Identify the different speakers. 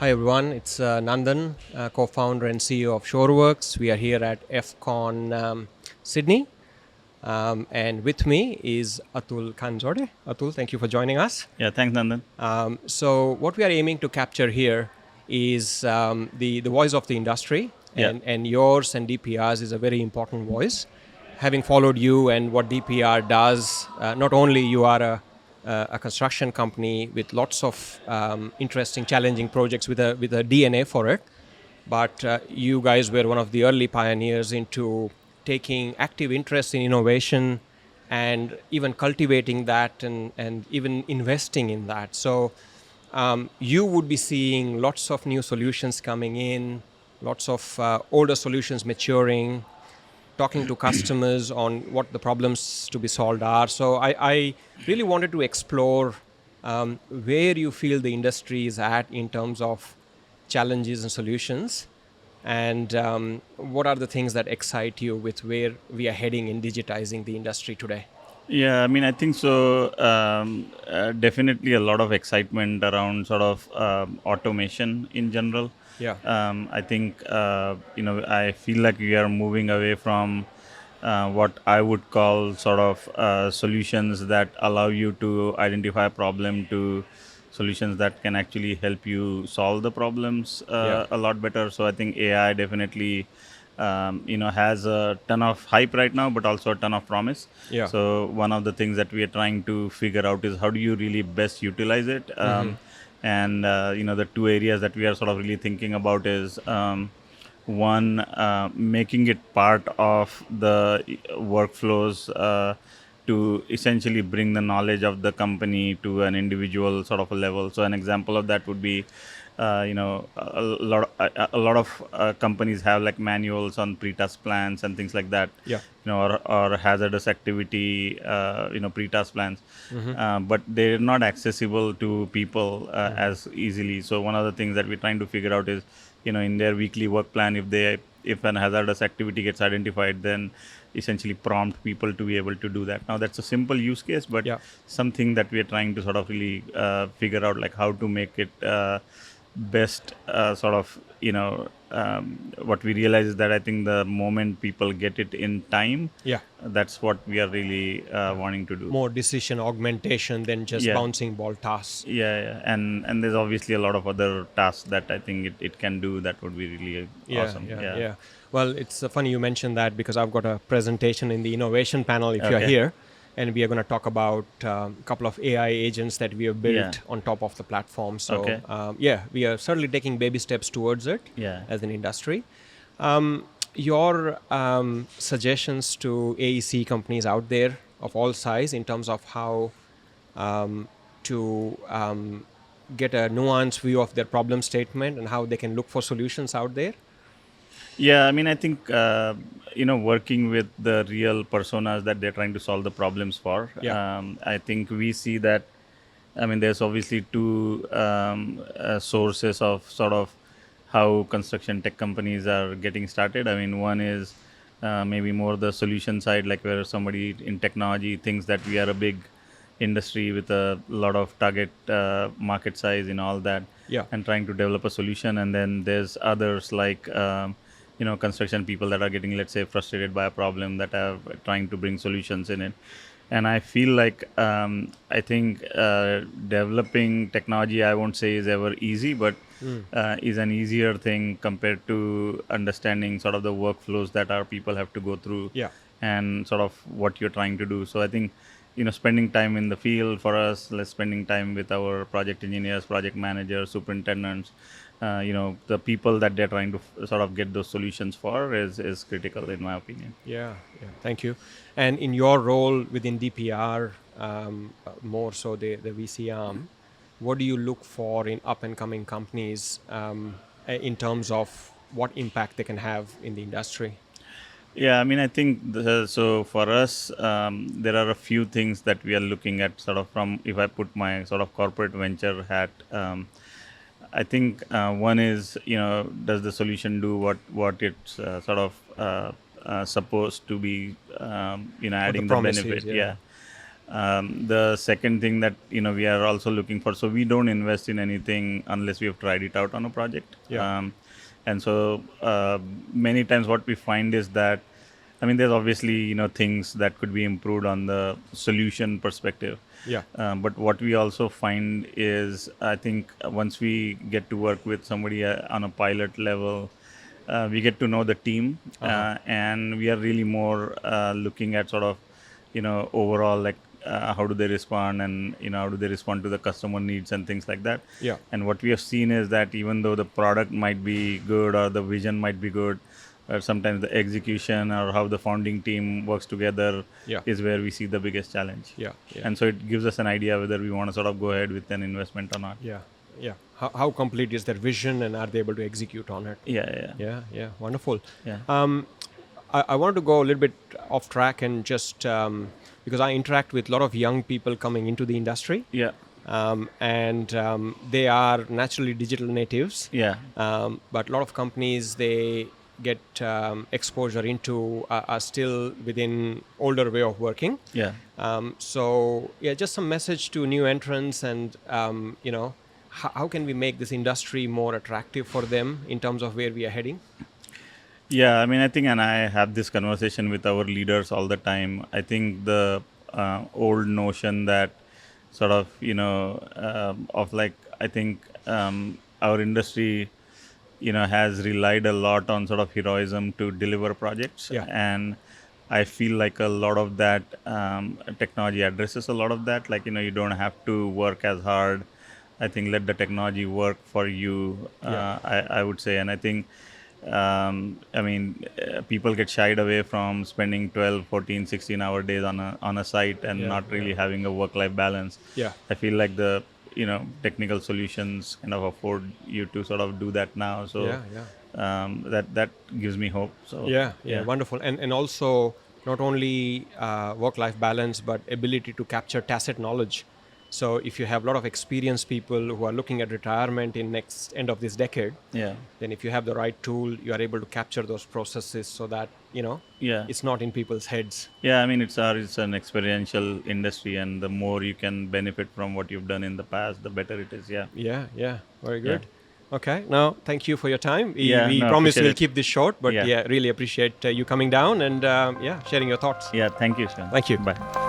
Speaker 1: Hi everyone, it's Nandan, co-founder and CEO of SureWorx. We are here at FCON Sydney, and with me is Atul Khanzode. Atul, thank you for joining us.
Speaker 2: Yeah, thanks, Nandan.
Speaker 1: So what we are aiming to capture here is the voice of the industry,
Speaker 2: Yeah,
Speaker 1: and yours and DPR's is a very important voice. Having followed you and what DPR does, not only you are a construction company with lots of interesting, challenging projects with a DNA for it, but you guys were one of the early pioneers into taking active interest in innovation and even cultivating that and even investing in that. So you would be seeing lots of new solutions coming in, lots of older solutions maturing, talking to customers on what the problems to be solved are. So I really wanted to explore where you feel the industry is at in terms of challenges and solutions, and what are the things that excite you with where we are heading in digitizing the industry today?
Speaker 2: yeah. I mean, I think so. Definitely a lot of excitement around sort of automation in general.
Speaker 1: Yeah.
Speaker 2: I think I feel like we are moving away from what I would call sort of solutions that allow you to identify a problem to solutions that can actually help you solve the problems
Speaker 1: Yeah.
Speaker 2: a lot better. So I think AI definitely has a ton of hype right now, but also a ton of promise.
Speaker 1: Yeah.
Speaker 2: So one of the things that we are trying to figure out is how do you really best utilize it. And the two areas that we are sort of really thinking about is one, making it part of the workflows to essentially bring the knowledge of the company to an individual sort of a level. So an example of that would be a lot of companies have like manuals on pre-task plans and things like that,
Speaker 1: Yeah.
Speaker 2: or hazardous activity pre-task plans, but they're not accessible to people as easily. So one of the things that we're trying to figure out is, in their weekly work plan, if an hazardous activity gets identified, then essentially prompt people to be able to do that. Now that's a simple use case, but
Speaker 1: Yeah.
Speaker 2: something that we are trying to sort of really figure out, like how to make it best sort of what we realize is that I think the moment people get it in time,
Speaker 1: Yeah.
Speaker 2: that's what we are really wanting to do.
Speaker 1: More decision augmentation than just
Speaker 2: Yeah,
Speaker 1: bouncing ball tasks.
Speaker 2: yeah. And there's obviously a lot of other tasks that I think it can do that would be really
Speaker 1: Yeah,
Speaker 2: awesome.
Speaker 1: yeah,
Speaker 2: Yeah.
Speaker 1: yeah. Well, it's funny you mentioned that because I've got a presentation in the innovation panel if you're
Speaker 2: Okay.
Speaker 1: here, and we are going to talk about a couple of AI agents that we have
Speaker 2: Yeah.
Speaker 1: built on top of the platform. So,
Speaker 2: Okay.
Speaker 1: yeah, we are certainly taking baby steps towards it
Speaker 2: Yeah.
Speaker 1: as an industry. Your suggestions to AEC companies out there of all size in terms of how to get a nuanced view of their problem statement and how they can look for solutions out there?
Speaker 2: Yeah, I mean, I think working with the real personas that they're trying to solve the problems for.
Speaker 1: Yeah.
Speaker 2: I think we see that. I mean, there's obviously two sources of sort of how construction tech companies are getting started. I mean, one is maybe more the solution side, like where somebody in technology thinks that we are a big industry with a lot of target market size and all that,
Speaker 1: Yeah.
Speaker 2: and trying to develop a solution. And then there's others like construction people that are getting, let's say, frustrated by a problem that are trying to bring solutions in it. And I feel like I think developing technology, I won't say is ever easy, but is an easier thing compared to understanding sort of the workflows that our people have to go through,
Speaker 1: Yeah.
Speaker 2: and sort of what you're trying to do. So I think spending time in the field for us, like spending time with our project engineers, project managers, superintendents, the people that they're trying to sort of get those solutions for is critical in my opinion.
Speaker 1: Yeah. Yeah. Thank you. And in your role within DPR, more so the VC arm, what do you look for in up and coming companies in terms of what impact they can have in the industry?
Speaker 2: Yeah, I mean, I think so for us, there are a few things that we are looking at sort of from, if I put my sort of corporate venture hat. I think one is, does the solution do what it's sort of supposed to be,
Speaker 1: What the
Speaker 2: adding the
Speaker 1: promise is?
Speaker 2: benefit?
Speaker 1: Yeah.
Speaker 2: Yeah. The second thing that we are also looking for, so we don't invest in anything unless we have tried it out on a project.
Speaker 1: Yeah.
Speaker 2: And so many times what we find is that, I mean, there's obviously things that could be improved on the solution perspective.
Speaker 1: Yeah.
Speaker 2: But what we also find is, I think once we get to work with somebody on a pilot level, we get to know the team, and we are really more looking at sort of overall, like how do they respond, and how do they respond to the customer needs and things like that.
Speaker 1: Yeah.
Speaker 2: And what we have seen is that even though the product might be good or the vision might be good, sometimes the execution or how the founding team works together
Speaker 1: Yeah.
Speaker 2: is where we see the biggest challenge.
Speaker 1: Yeah. Yeah.
Speaker 2: And so it gives us an idea whether we want to sort of go ahead with an investment or not.
Speaker 1: Yeah. Yeah. How complete is their vision, and are they able to execute on it?
Speaker 2: Yeah.
Speaker 1: Yeah. Yeah. Wonderful.
Speaker 2: Yeah.
Speaker 1: I wanted to go a little bit off track and just because I interact with a lot of young people coming into the industry.
Speaker 2: Yeah.
Speaker 1: And they are naturally digital natives.
Speaker 2: Yeah.
Speaker 1: But a lot of companies, they get exposure into are still within older way of working.
Speaker 2: Yeah.
Speaker 1: So yeah, just some message to new entrants, and how can we make this industry more attractive for them in terms of where we are heading?
Speaker 2: Yeah, I mean, I think, and I have this conversation with our leaders all the time. I think the old notion that sort of, of like, I think our industry, has relied a lot on sort of heroism to deliver projects.
Speaker 1: Yeah.
Speaker 2: And I feel like a lot of that technology addresses a lot of that. Like, you don't have to work as hard. I think let the technology work for you, I would say. And I think, people get shied away from spending 12, 14, 16-hour days on a site and not really having a work-life balance.
Speaker 1: Yeah.
Speaker 2: I feel like the technical solutions kind of afford you to sort of do that now. So that gives me hope. So
Speaker 1: yeah, wonderful. And also not only work-life balance, but ability to capture tacit knowledge. So if you have a lot of experienced people who are looking at retirement in next end of this decade, then if you have the right tool, you are able to capture those processes so that it's not in people's heads.
Speaker 2: Yeah, I mean, it's an experiential industry, and the more you can benefit from what you've done in the past, the better it is.
Speaker 1: Yeah, very good. Okay, now thank you for your time. We
Speaker 2: no,
Speaker 1: promise we'll
Speaker 2: it.
Speaker 1: keep this short, but really appreciate you coming down and sharing your thoughts.
Speaker 2: Yeah, thank you, Sean.
Speaker 1: Thank you.
Speaker 2: Bye.